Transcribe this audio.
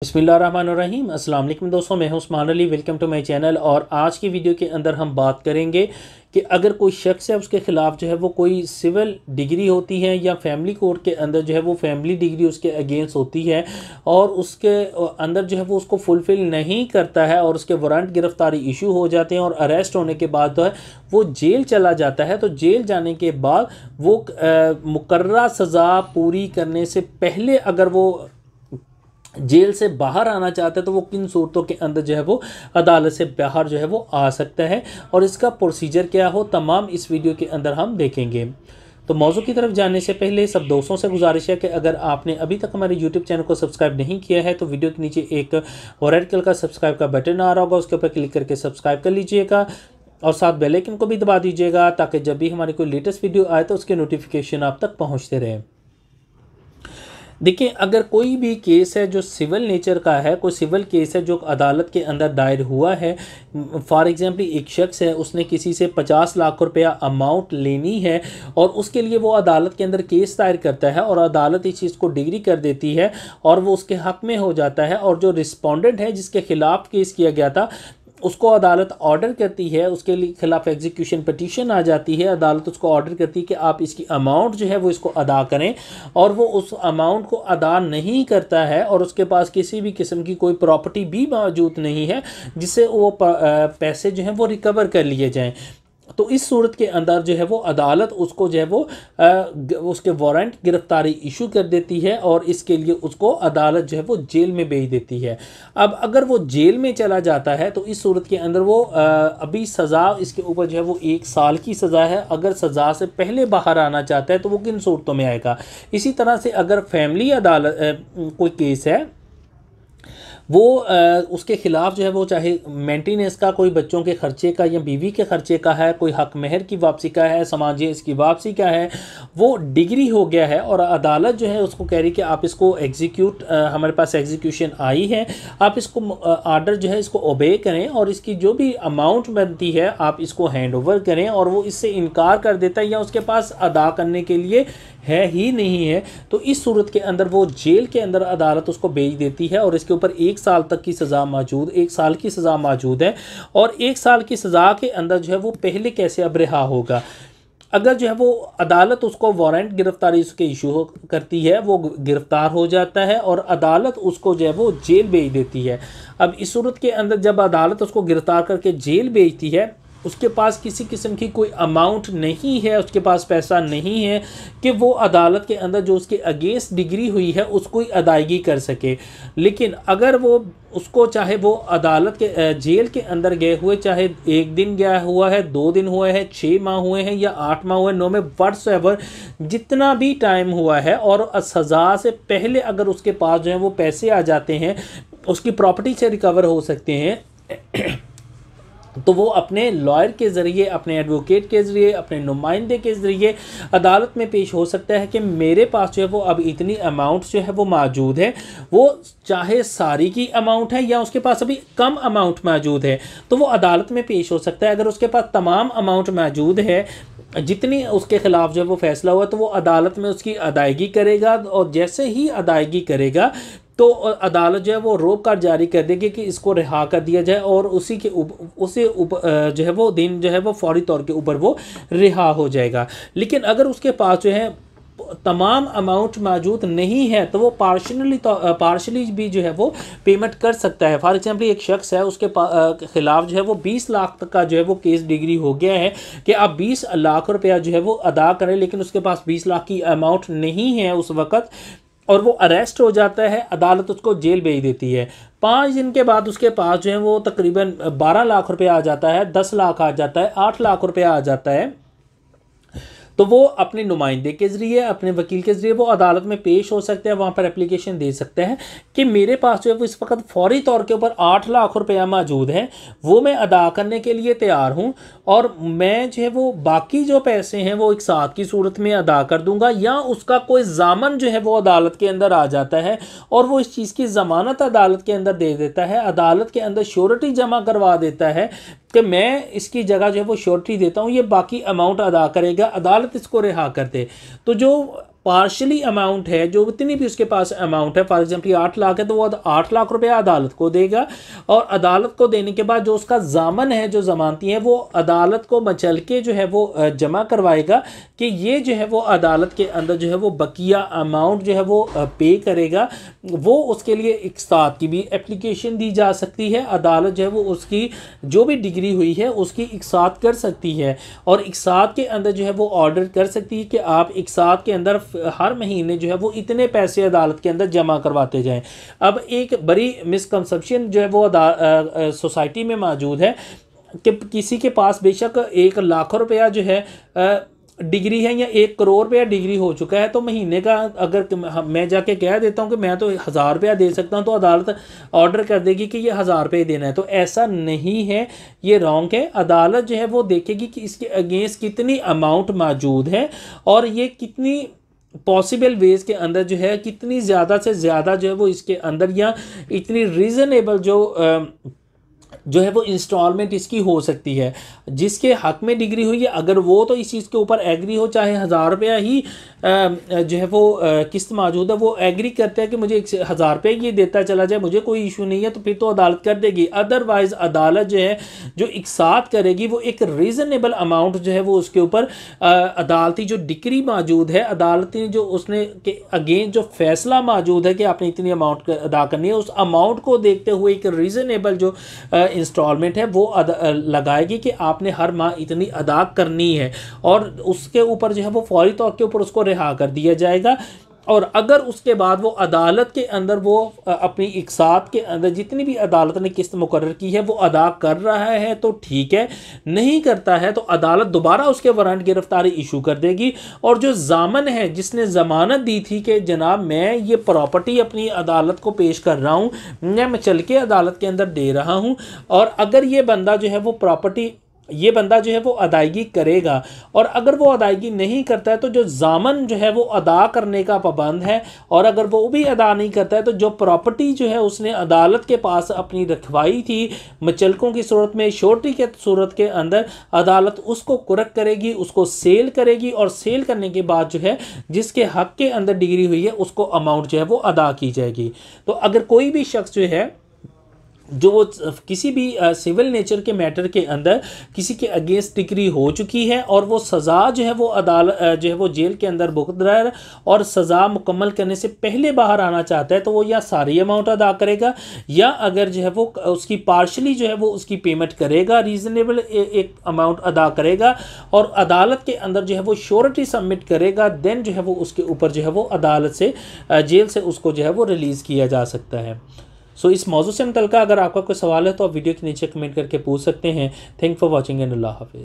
बिस्मिल्लाहिर्रहमानिर्रहीम अस्सलाम वालेकुम दोस्तों, मैं हूं Usman Ali. Welcome to my channel. और आज की वीडियो के अंदर हम बात करेंगे कि अगर कोई शख्स है उसके ख़िलाफ़ जो है वो कोई सिविल डिग्री होती है या फैमिली कोर्ट के अंदर जो है वो फैमिली डिग्री उसके अगेंस्ट होती है और उसके अंदर जो है वो उसको फुलफ़िल नहीं करता है और उसके वारंट गिरफ़्तारी इशू हो जाते हैं और अरेस्ट होने के बाद जो है वो जेल चला जाता है। तो जेल जाने के बाद वो मुकर्ररा सज़ा पूरी करने से पहले अगर वो जेल से बाहर आना चाहता है तो वो किन सूरतों के अंदर जो है वो अदालत से बाहर जो है वो आ सकता है और इसका प्रोसीजर क्या हो, तमाम इस वीडियो के अंदर हम देखेंगे। तो मौजू की तरफ जाने से पहले सब दोस्तों से गुजारिश है कि अगर आपने अभी तक हमारे यूट्यूब चैनल को सब्सक्राइब नहीं किया है तो वीडियो के नीचे एक रेड कलर का सब्सक्राइब का बटन आ रहा होगा, उसके ऊपर क्लिक करके सब्सक्राइब कर लीजिएगा और साथ बेल आइकन को भी दबा दीजिएगा ताकि जब भी हमारी कोई लेटेस्ट वीडियो आए तो उसके नोटिफिकेशन आप तक पहुँचते रहें। देखिए, अगर कोई भी केस है जो सिविल नेचर का है, कोई सिविल केस है जो अदालत के अंदर दायर हुआ है, फॉर एग्जांपल एक शख्स है उसने किसी से 50 लाख रुपया अमाउंट लेनी है और उसके लिए वो अदालत के अंदर केस दायर करता है और अदालत इस चीज़ को डिग्री कर देती है और वो उसके हक़ में हो जाता है और जो रिस्पोंडेंट है जिसके ख़िलाफ़ केस किया गया था उसको अदालत ऑर्डर करती है, उसके लिए खिलाफ एग्जीक्यूशन पटिशन आ जाती है। अदालत उसको ऑर्डर करती है कि आप इसकी अमाउंट जो है वो इसको अदा करें और वो उस अमाउंट को अदा नहीं करता है और उसके पास किसी भी किस्म की कोई प्रॉपर्टी भी मौजूद नहीं है जिससे वो पैसे जो हैं वो रिकवर कर लिए जाएं। तो इस सूरत के अंदर जो है वो अदालत उसको जो है वो उसके वारंट गिरफ्तारी इशू कर देती है और इसके लिए उसको अदालत जो है वो जेल में भेज देती है। अब अगर वो जेल में चला जाता है तो इस सूरत के अंदर वो अभी सज़ा इसके ऊपर जो है वो 1 साल की सज़ा है। अगर सज़ा से पहले बाहर आना चाहता है तो वो किन सूरतों में आएगा। इसी तरह से अगर फैमिली अदालत कोई केस है वो उसके ख़िलाफ़ जो है वो चाहे मेंटेनेंस का, कोई बच्चों के ख़र्चे का या बीवी के ख़र्चे का है, कोई हक महर की वापसी का है, समाजी इसकी वापसी का है, वो डिग्री हो गया है और अदालत जो है उसको कह रही कि आप इसको एग्जीक्यूट, हमारे पास एग्जीक्यूशन आई है, आप इसको आर्डर जो है इसको ओबे करें और इसकी जो भी अमाउंट बनती है आप इसको हैंड ओवर करें और वो इससे इनकार कर देता है या उसके पास अदा करने के लिए है ही नहीं है तो इस सूरत के अंदर वो जेल के अंदर अदालत उसको भेज देती है और इसके ऊपर 1 साल तक की सज़ा मौजूद 1 साल की सज़ा मौजूद है। और 1 साल की सज़ा के अंदर जो है वो पहले कैसे अब रिहा होगा। अगर जो है वो अदालत उसको वारंट गिरफ्तारी उसके इशू करती है, वो गिरफ्तार हो जाता है और अदालत उसको जो है वो जेल भेज देती है। अब इस सूरत के अंदर जब अदालत उसको गिरफ्तार करके जेल भेजती है उसके पास किसी किस्म की कोई अमाउंट नहीं है, उसके पास पैसा नहीं है कि वो अदालत के अंदर जो उसके अगेंस्ट डिग्री हुई है उसको ही अदायगी कर सके। लेकिन अगर वो उसको चाहे वो अदालत के जेल के अंदर गए हुए चाहे 1 दिन गया हुआ है, 2 दिन हुए हैं, 6 माह हुए हैं या 8 माह हुए, 9 में व्हाट्सएवर जितना भी टाइम हुआ है और सज़ा से पहले अगर उसके पास जो है वो पैसे आ जाते हैं, उसकी प्रॉपर्टी से रिकवर हो सकते हैं तो वो अपने लॉयर के ज़रिए, अपने एडवोकेट के ज़रिए, अपने नुमाइंदे के ज़रिए अदालत में पेश हो सकता है कि मेरे पास जो है वो अब इतनी अमाउंट जो है वो मौजूद है, वो चाहे सारी की अमाउंट है या उसके पास अभी कम अमाउंट मौजूद है तो वो अदालत में पेश हो सकता है। अगर उसके पास तमाम अमाउंट मौजूद है जितनी उसके ख़िलाफ़ जो है वो फैसला हुआ तो वो अदालत में उसकी अदायगी करेगा और जैसे ही अदायगी करेगा तो अदालत जो है वो रोक कर जारी कर देगी कि इसको रिहा कर दिया जाए और उसी के जो है वो दिन जो है वो फौरी तौर के ऊपर वो रिहा हो जाएगा। लेकिन अगर उसके पास जो है तमाम अमाउंट मौजूद नहीं है तो वो पार्शली भी जो है वो पेमेंट कर सकता है। फॉर एग्जांपल एक शख्स है उसके ख़िलाफ़ जो है वो 20 लाख तक का जो है वो केस डिग्री हो गया है कि आप 20 लाख रुपया जो है वो अदा करें, लेकिन उसके पास 20 लाख की अमाउंट नहीं है उस वक़्त और वो अरेस्ट हो जाता है, अदालत उसको जेल भेज देती है। 5 दिन के बाद उसके पास जो है वो तकरीबन 12 लाख रुपया आ जाता है, 10 लाख आ जाता है, 8 लाख रुपया आ जाता है तो वो अपने नुमाइंदे के ज़रिए, अपने वकील के ज़रिए वो अदालत में पेश हो सकते हैं, वहाँ पर एप्लीकेशन दे सकते हैं कि मेरे पास जो है वो इस वक्त फ़ौरी तौर के ऊपर 8 लाख रुपया मौजूद है, वो मैं अदा करने के लिए तैयार हूँ और मैं जो है वो बाकी जो पैसे हैं वो एक साथ की सूरत में अदा कर दूँगा। या उसका कोई ज़ामन जो है वो अदालत के अंदर आ जाता है और वो इस चीज़ की ज़मानत अदालत के अंदर दे देता है, अदालत के अंदर श्योरिटी जमा करवा देता है कि मैं इसकी जगह जो है वो श्योरिटी देता हूँ, ये बाकी अमाउंट अदा करेगा, अदालत इसको रिहा कर दे। तो जो पार्शली अमाउंट है, जो इतनी भी उसके पास अमाउंट है, फॉर एग्जाम्पल 8 लाख है तो वो 8 लाख रुपया अदालत को देगा, और अदालत को देने के बाद जो उसका जामन है, जो जमानती है, वो अदालत को मचल के जो है वो जमा करवाएगा कि ये जो है वो अदालत के अंदर जो है वो बकिया अमाउंट जो है वो पे करेगा। वो उसके लिए इकसात की भी एप्लीकेशन दी जा सकती है। अदालत जो है वो उसकी जो भी डिग्री हुई है उसकी इकसात कर सकती है, और इकसात के अंदर जो है वो ऑर्डर कर सकती है कि आप इकसात के अंदर हर महीने जो है वो इतने पैसे अदालत के अंदर जमा करवाते जाएं। अब एक बड़ी मिसकंसेप्शन जो है वो सोसाइटी में मौजूद है कि किसी के पास बेशक 1 लाख रुपया जो है डिग्री है या 1 करोड़ रुपया डिग्री हो चुका है, तो महीने का अगर मैं जाके कह देता हूं कि मैं तो 1000 रुपया दे सकता हूं, तो अदालत ऑर्डर कर देगी कि ये 1000 रुपये देना है। तो ऐसा नहीं है, ये रॉन्ग है। अदालत जो है वो देखेगी कि इसके अगेंस्ट कितनी अमाउंट मौजूद है और ये कितनी पॉसिबल वेज के अंदर जो है कितनी ज़्यादा से ज़्यादा जो है वो इसके अंदर, या इतनी रीज़नेबल जो है वो इंस्टॉलमेंट इसकी हो सकती है। जिसके हक में डिग्री हुई है, अगर वो तो इस चीज़ के ऊपर एग्री हो, चाहे 1000 रुपया ही जो है वो किस्त मौजूद है, वो एग्री करते हैं कि मुझे 1000 रुपये ये देता चला जाए, मुझे कोई इशू नहीं है, तो फिर तो अदालत कर देगी। अदरवाइज़ अदालत जो है जो इकसात करेगी वो एक रीज़नेबल अमाउंट जो है वो उसके ऊपर अदालती जो डिग्री मौजूद है, अदालती जो उसने के अगेंस्ट जो फैसला मौजूद है कि आपने इतनी अमाउंट अदा करनी है, उस अमाउंट को देखते हुए एक रीज़नेबल जो इंस्टॉलमेंट है वो लगाएगी कि आपने हर माह इतनी अदा करनी है, और उसके ऊपर जो है वो फौरी तौर के ऊपर उसको रिहा कर दिया जाएगा। और अगर उसके बाद वो अदालत के अंदर वो अपनी इकसात के अंदर जितनी भी अदालत ने किस्त मुकर्रर की है वो अदा कर रहा है तो ठीक है, नहीं करता है तो अदालत दोबारा उसके वारंट गिरफ्तारी इशू कर देगी। और जो जामन है जिसने ज़मानत दी थी कि जनाब मैं ये प्रॉपर्टी अपनी अदालत को पेश कर रहा हूँ, मैं चल के अदालत के अंदर दे रहा हूँ, और अगर ये बंदा जो है वो प्रॉपर्टी ये बंदा जो है वो अदायगी करेगा, और अगर वो अदायगी नहीं करता है तो जो जामन जो है वो अदा करने का पाबंद है, और अगर वो भी अदा नहीं करता है तो जो प्रॉपर्टी जो है उसने अदालत के पास अपनी रखवाई थी मचलकों की सूरत में, श्योरिटी के सूरत के अंदर, अदालत उसको कुरक करेगी, उसको सेल करेगी, और सेल करने के बाद जो है जिसके हक के अंदर डिग्री हुई है उसको अमाउंट जो है वो अदा की जाएगी। तो अगर कोई भी शख्स जो है जो वो किसी भी सिविल नेचर के मैटर के अंदर किसी के अगेंस्ट डिग्री हो चुकी है और वो सज़ा जो है वो अदालत जो है वो जेल के अंदर भुगत रहा है और सज़ा मुकम्मल करने से पहले बाहर आना चाहता है, तो वो या सारी अमाउंट अदा करेगा, या अगर जो है वो उसकी पार्शली जो है वो उसकी पेमेंट करेगा, रीज़नेबल एक अमाउंट अदा करेगा, और अदालत के अंदर जो है वो श्योरिटी सबमिट करेगा, देन जो है वो उसके ऊपर जो है वो अदालत से जेल से उसको जो है वो रिलीज़ किया जा सकता है। सो इस मौजू से मुतल्लिक़ अगर आपका कोई सवाल है तो आप वीडियो के नीचे कमेंट करके पूछ सकते हैं। थैंक फॉर वॉचिंग एंड अल्लाह हाफ़िज़।